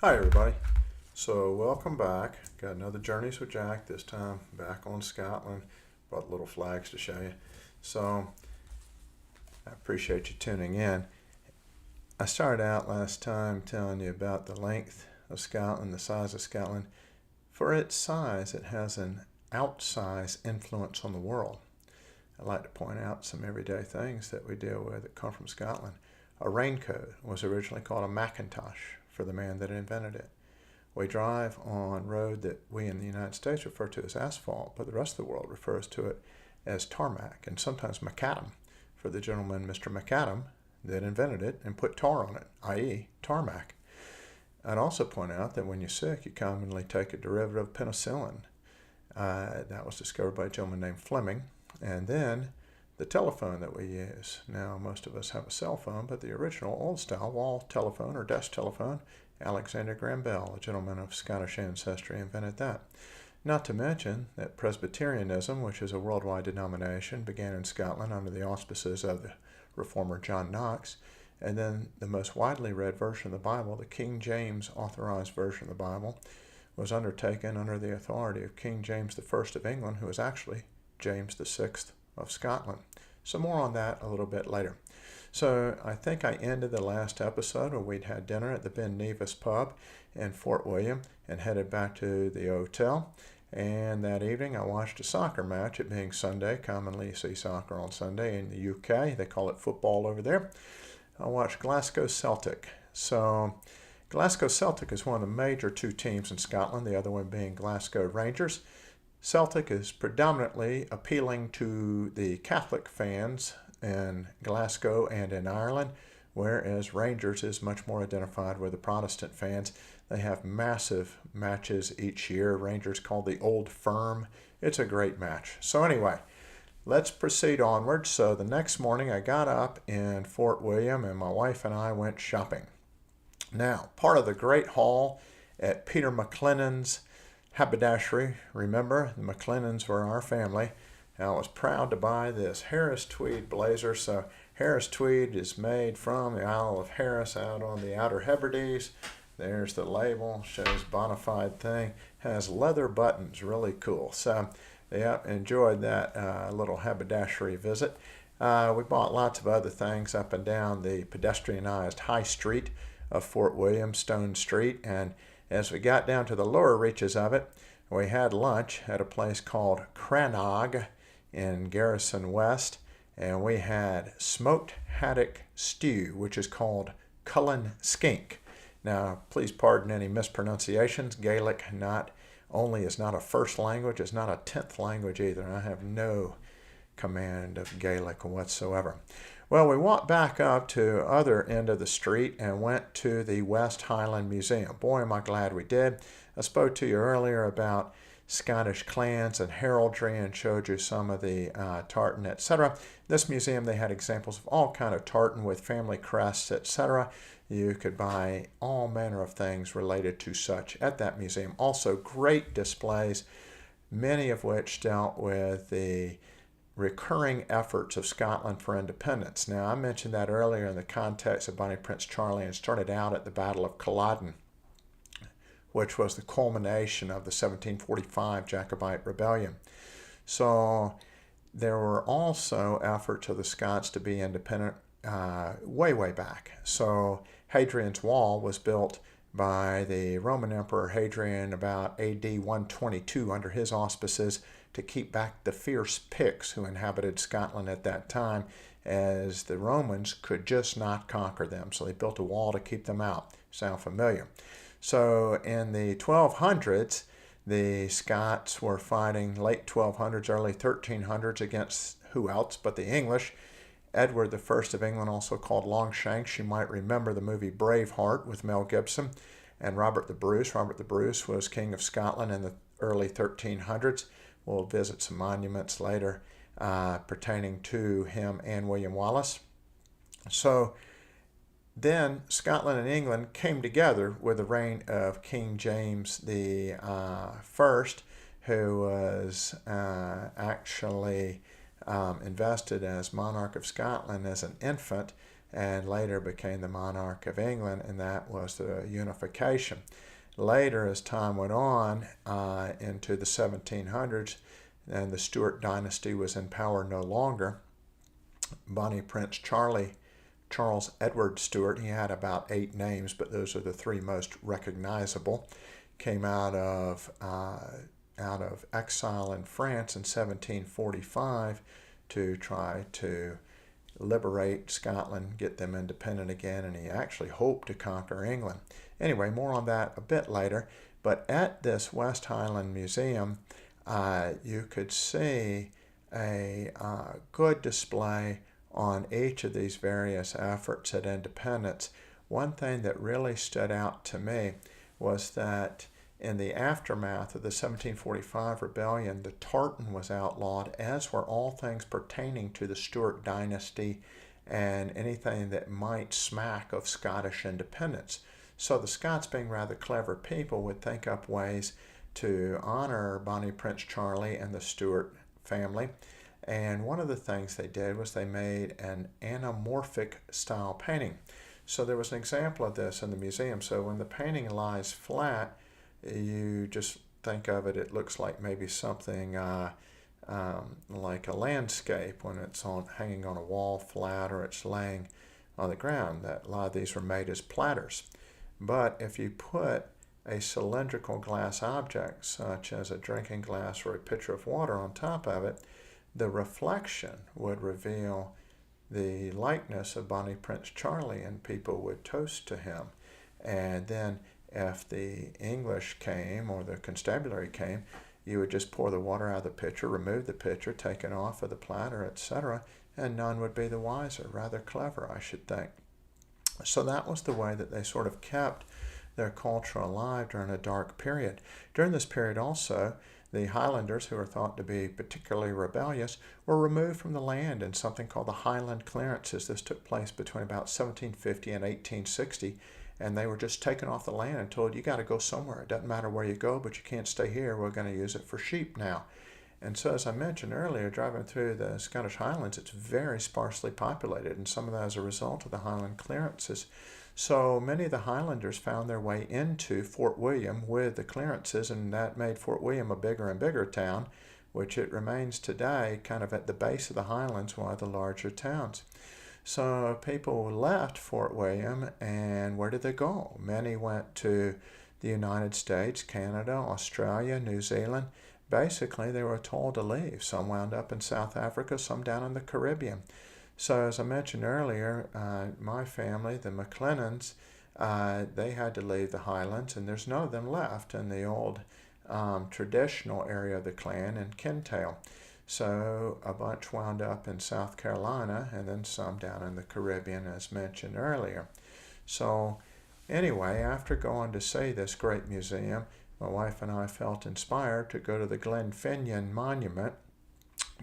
Hi everybody. So welcome back. Got another Journeys with Jack, this time back on Scotland. Brought little flags to show you. So I appreciate you tuning in. I started out last time telling you about the length of Scotland, the size of Scotland. For its size, it has an outsized influence on the world. I'd like to point out some everyday things that we deal with that come from Scotland. A raincoat was originally called a Macintosh for the man that invented it. We drive on road that we in the United States refer to as asphalt, but the rest of the world refers to it as tarmac and sometimes macadam for the gentleman, Mr. Macadam, that invented it and put tar on it, i.e. tarmac. I'd also point out that when you're sick, you commonly take a derivative of penicillin. That was discovered by a gentleman named Fleming. And then the telephone that we use. Now, most of us have a cell phone, but the original old-style wall telephone or desk telephone, Alexander Graham Bell, a gentleman of Scottish ancestry, invented that. Not to mention that Presbyterianism, which is a worldwide denomination, began in Scotland under the auspices of the reformer John Knox, and then the most widely read version of the Bible, the King James authorized version of the Bible, was undertaken under the authority of King James I of England, who was actually James VI of Scotland. So more on that a little bit later. So I think I ended the last episode where we'd had dinner at the Ben Nevis pub in Fort William and headed back to the hotel. And that evening I watched a soccer match, it being Sunday. Commonly you see soccer on Sunday in the UK. They call it football over there. I watched Glasgow Celtic. So Glasgow Celtic is one of the major two teams in Scotland, the other one being Glasgow Rangers. Celtic is predominantly appealing to the Catholic fans in Glasgow and in Ireland, whereas Rangers is much more identified with the Protestant fans. They have massive matches each year. Rangers called the Old Firm. It's a great match. So anyway, let's proceed onward. So the next morning I got up in Fort William and my wife and I went shopping. Now, part of the great haul at Peter McLennan's haberdashery, remember, the McLennans were our family. And I was proud to buy this Harris tweed blazer. So Harris tweed is made from the Isle of Harris out on the Outer Hebrides. There's the label, shows bona fide thing, has leather buttons, really cool. So yeah, enjoyed that little haberdashery visit. We bought lots of other things up and down the pedestrianized high street of Fort William, Stone Street, and as we got down to the lower reaches of it, we had lunch at a place called Crannog in Garrison West, and we had smoked haddock stew, which is called Cullen Skink. Now, please pardon any mispronunciations. Gaelic not only is not a first language, it's not a 10th language either. I have no command of Gaelic whatsoever. Well, we walked back up to other end of the street and went to the West Highland Museum. Boy, am I glad we did. I spoke to you earlier about Scottish clans and heraldry and showed you some of the tartan, etc. This museum, they had examples of all kind of tartan with family crests, etc. You could buy all manner of things related to such at that museum. Also, great displays, many of which dealt with the recurring efforts of Scotland for independence. Now, I mentioned that earlier in the context of Bonnie Prince Charlie and started out at the Battle of Culloden, which was the culmination of the 1745 Jacobite Rebellion. So there were also efforts of the Scots to be independent way back. So Hadrian's Wall was built by the Roman Emperor Hadrian about AD 122 under his auspices to keep back the fierce Picts who inhabited Scotland at that time, as the Romans could just not conquer them. So they built a wall to keep them out. Sound familiar? So in the 1200s, the Scots were fighting late 1200s, early 1300s against who else but the English. Edward I of England, also called Longshanks. You might remember the movie Braveheart with Mel Gibson, and Robert the Bruce. Robert the Bruce was King of Scotland in the early 1300s. We'll visit some monuments later pertaining to him and William Wallace. So then Scotland and England came together with the reign of King James the First, who was actually invested as monarch of Scotland as an infant and later became the monarch of England, and that was the unification. Later, as time went on into the 1700s, and the Stuart dynasty was in power no longer, Bonnie Prince Charles Edward Stuart, he had about 8 names, but those are the 3 most recognizable, came out of exile in France in 1745 to try to liberate Scotland, get them independent again, and he actually hoped to conquer England. Anyway, more on that a bit later. But at this West Highland Museum, you could see a good display on each of these various efforts at independence. One thing that really stood out to me was that in the aftermath of the 1745 rebellion, the tartan was outlawed, as were all things pertaining to the Stuart dynasty and anything that might smack of Scottish independence. So the Scots, being rather clever people, would think up ways to honor Bonnie Prince Charlie and the Stuart family. And one of the things they did was they made an anamorphic style painting. So there was an example of this in the museum. So when the painting lies flat, you just think of it, it looks like maybe something like a landscape when it's hanging on a wall flat, or it's laying on the ground. That a lot of these were made as platters. But if you put a cylindrical glass object, such as a drinking glass or a pitcher of water, on top of it, the reflection would reveal the likeness of Bonnie Prince Charlie, and people would toast to him. And then if the English came, or the constabulary came, you would just pour the water out of the pitcher, remove the pitcher, take it off of the platter, etc., and none would be the wiser. Rather clever, I should think. So that was the way that they sort of kept their culture alive during a dark period. During this period also, the Highlanders, who were thought to be particularly rebellious, were removed from the land in something called the Highland Clearances. This took place between about 1750 and 1860, and they were just taken off the land and told, you got to go somewhere. It doesn't matter where you go, but you can't stay here. We're going to use it for sheep now. And so, as I mentioned earlier, driving through the Scottish Highlands, it's very sparsely populated, and some of that as a result of the Highland Clearances. So many of the Highlanders found their way into Fort William with the clearances, and that made Fort William a bigger and bigger town, which it remains today, kind of at the base of the Highlands, one of the larger towns. So people left Fort William, and where did they go? Many went to the United States, Canada, Australia, New Zealand. Basically, they were told to leave. Some wound up in South Africa, some down in the Caribbean. So as I mentioned earlier, my family, the McLennans, they had to leave the Highlands, and there's none of them left in the old traditional area of the clan in Kintail. So a bunch wound up in South Carolina, and then some down in the Caribbean, as mentioned earlier. So anyway, after going to see this great museum, my wife and I felt inspired to go to the Glenfinnan Monument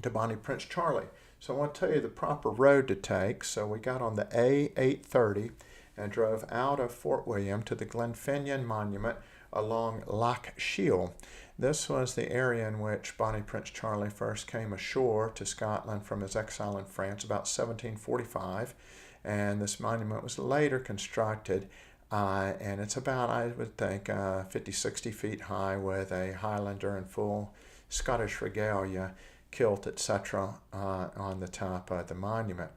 to Bonnie Prince Charlie. So I want to tell you the proper road to take. So we got on the A830 and drove out of Fort William to the Glenfinnan Monument along Loch Shiel. This was the area in which Bonnie Prince Charlie first came ashore to Scotland from his exile in France about 1745. And this monument was later constructed, and it's about, I would think, 50, 60 feet high, with a Highlander in full Scottish regalia, kilt, etc., on the top of the monument.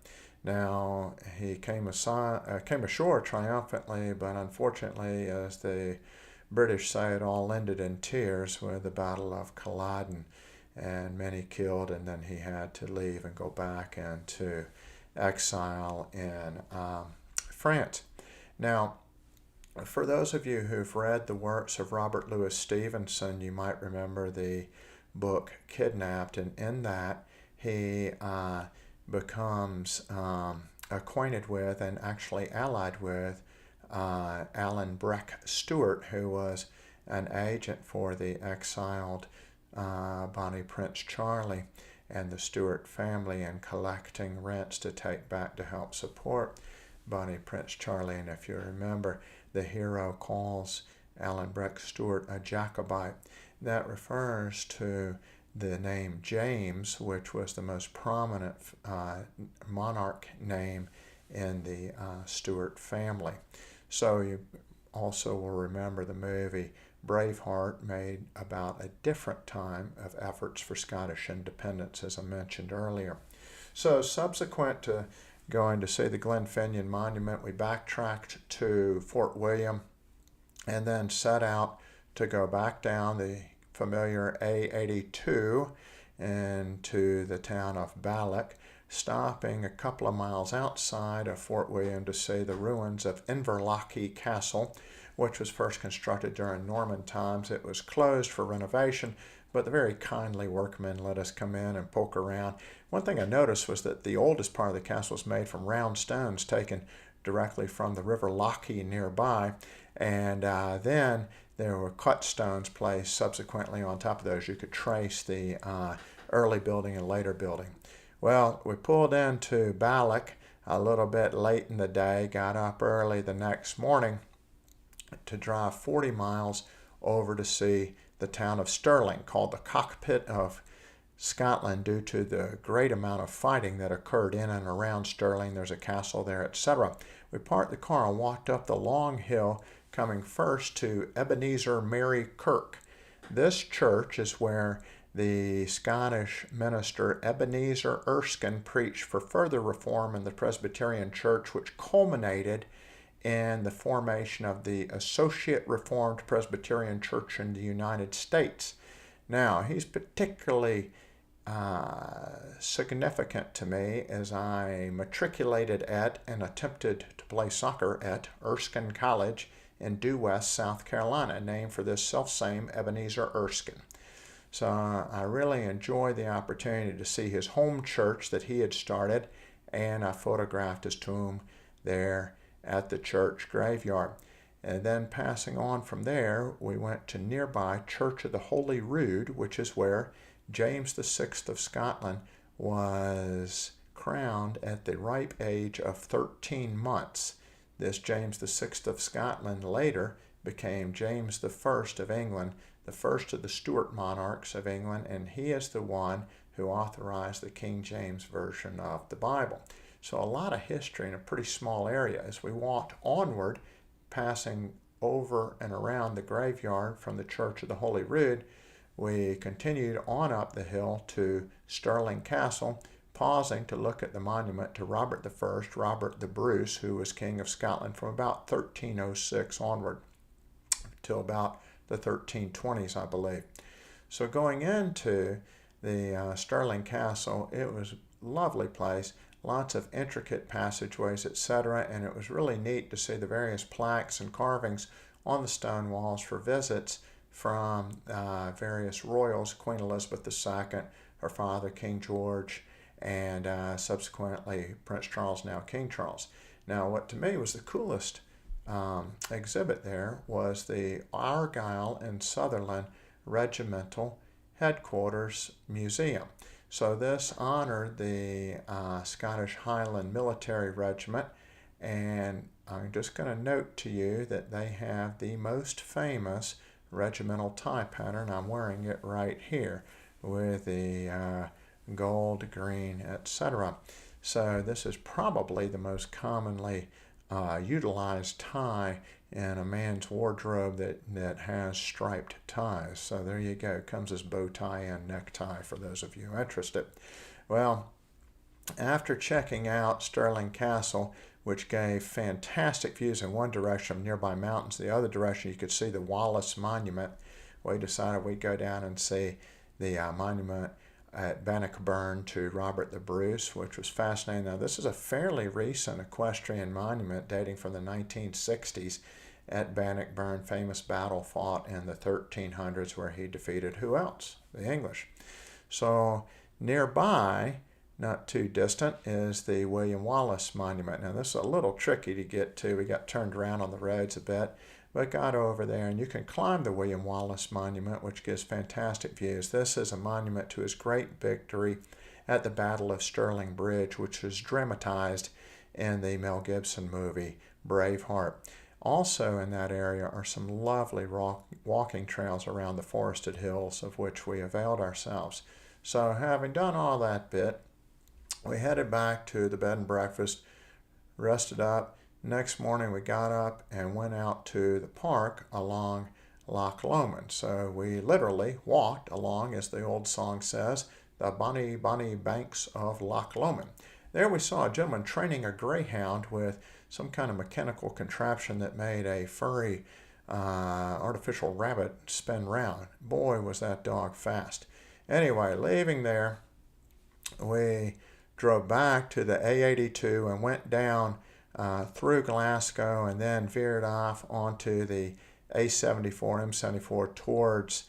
Now, he came ashore triumphantly, but unfortunately, as the British say, it all ended in tears with the Battle of Culloden, and many killed, and then he had to leave and go back into exile in France. Now, for those of you who've read the works of Robert Louis Stevenson, you might remember the book Kidnapped, and in that he becomes acquainted with and actually allied with Alan Breck Stewart, who was an agent for the exiled Bonnie Prince Charlie and the Stewart family, and collecting rents to take back to help support Bonnie Prince Charlie. And if you remember, the hero calls Alan Breck Stewart a Jacobite. That refers to the name James, which was the most prominent monarch name in the Stuart family. So you also will remember the movie Braveheart, made about a different time of efforts for Scottish independence, as I mentioned earlier. So subsequent to going to see the Glenfinnan Monument, we backtracked to Fort William and then set out to go back down the familiar A82 into the town of Balloch, stopping a couple of miles outside of Fort William to see the ruins of Inverlochy Castle, which was first constructed during Norman times. It was closed for renovation, but the very kindly workmen let us come in and poke around. One thing I noticed was that the oldest part of the castle was made from round stones taken directly from the River Lochie nearby, and then there were cut stones placed subsequently on top of those. You could trace the early building and later building. Well, we pulled into Balloch a little bit late in the day, got up early the next morning to drive 40 miles over to see the town of Stirling, called the Cockpit of Scotland due to the great amount of fighting that occurred in and around Stirling. There's a castle there, etc. We parked the car and walked up the long hill, coming first to Ebenezer Mary Kirk. This church is where the Scottish minister Ebenezer Erskine preached for further reform in the Presbyterian Church, which culminated in the formation of the Associate Reformed Presbyterian Church in the United States. Now, he's particularly significant to me as I matriculated at and attempted to play soccer at Erskine College in Due West, South Carolina, named for this selfsame Ebenezer Erskine. So I really enjoyed the opportunity to see his home church that he had started, and I photographed his tomb there at the church graveyard. And then passing on from there, we went to nearby Church of the Holy Rood, which is where James VI of Scotland was crowned at the ripe age of 13 months. This James VI of Scotland later became James I of England, the first of the Stuart monarchs of England, and he is the one who authorized the King James Version of the Bible. So a lot of history in a pretty small area. As we walked onward, passing over and around the graveyard from the Church of the Holy Rood, we continued on up the hill to Stirling Castle, pausing to look at the monument to Robert I, Robert the Bruce, who was King of Scotland from about 1306 onward till about the 1320s, I believe. So going into the Stirling Castle, it was a lovely place, lots of intricate passageways, etc., and it was really neat to see the various plaques and carvings on the stone walls for visits from various royals, Queen Elizabeth II, her father, King George, and subsequently Prince Charles, now King Charles. Now, what to me was the coolest exhibit there was the Argyll and Sutherland Regimental Headquarters Museum. So this honored the Scottish Highland Military Regiment, and I'm just going to note to you that they have the most famous regimental tie pattern. I'm wearing it right here with the gold, green, etc. So this is probably the most commonly utilized tie in a man's wardrobe that has striped ties. So there you go. It comes as bow tie and necktie for those of you interested. Well, after checking out Stirling Castle, which gave fantastic views in one direction of nearby mountains, the other direction you could see the Wallace Monument, we decided we'd go down and see the monument at Bannockburn to Robert the Bruce, which was fascinating. Now, this is a fairly recent equestrian monument dating from the 1960s at Bannockburn, famous battle fought in the 1300s where he defeated who else? The English. So nearby, not too distant, is the William Wallace Monument. Now, this is a little tricky to get to. We got turned around on the roads a bit, but got over there, and you can climb the William Wallace Monument, which gives fantastic views. This is a monument to his great victory at the Battle of Stirling Bridge, which was dramatized in the Mel Gibson movie Braveheart. Also in that area are some lovely walking trails around the forested hills, of which we availed ourselves. So having done all that bit, we headed back to the bed and breakfast rested up. Next morning we got up and went out to the park along Loch Lomond. So we literally walked along, as the old song says, the bonny, bonny banks of Loch Lomond. There we saw a gentleman training a greyhound with some kind of mechanical contraption that made a furry artificial rabbit spin round. Boy, was that dog fast. Anyway, leaving there, we drove back to the A82 and went down through Glasgow and then veered off onto the A74, M74 towards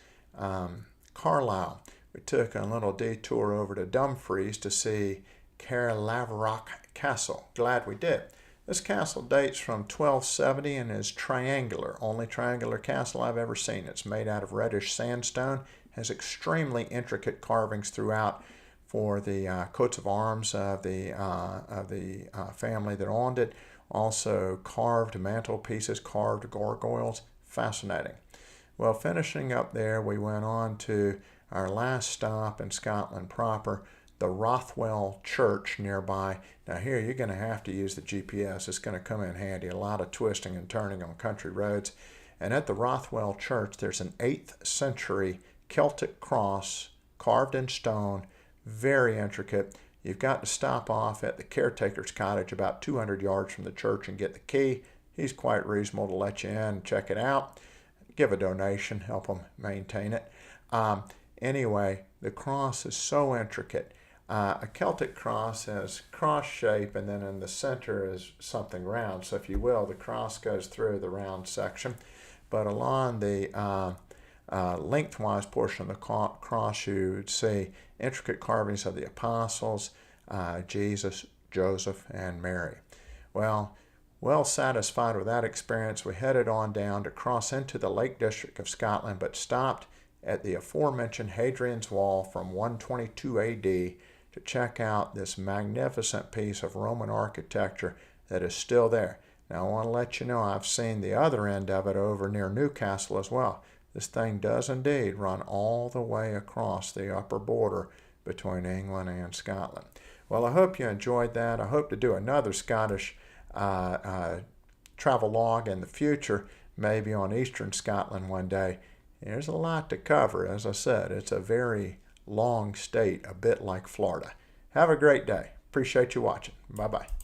Carlisle. We took a little detour over to Dumfries to see Caerlaverock Castle. Glad we did. This castle dates from 1270 and is triangular, only triangular castle I've ever seen. It's made out of reddish sandstone, has extremely intricate carvings throughout for the coats of arms of the family that owned it. Also carved mantelpieces, carved gargoyles. Fascinating. Well, finishing up there, we went on to our last stop in Scotland proper, the Rothwell Church nearby. Now here you're going to have to use the GPS. It's going to come in handy. A lot of twisting and turning on country roads. And at the Rothwell Church, there's an 8th century Celtic cross carved in stone, very intricate. You've got to stop off at the caretaker's cottage about 200 yards from the church and get the key. He's quite reasonable to let you in and check it out. Give a donation, help them maintain it. Anyway, the cross is so intricate. A Celtic cross has cross shape, and then in the center is something round. So if you will, the cross goes through the round section. But along the lengthwise portion of the cross, you would see intricate carvings of the apostles, Jesus, Joseph, and Mary. Well satisfied with that experience, we headed on down to cross into the Lake District of Scotland, but stopped at the aforementioned Hadrian's Wall from 122 AD to check out this magnificent piece of Roman architecture that is still there. Now I want to let you know I've seen the other end of it over near Newcastle as well. This thing does indeed run all the way across the upper border between England and Scotland. Well, I hope you enjoyed that. I hope to do another Scottish travel log in the future, maybe on eastern Scotland one day. There's a lot to cover. As I said, it's a very long state, a bit like Florida. Have a great day. Appreciate you watching. Bye-bye.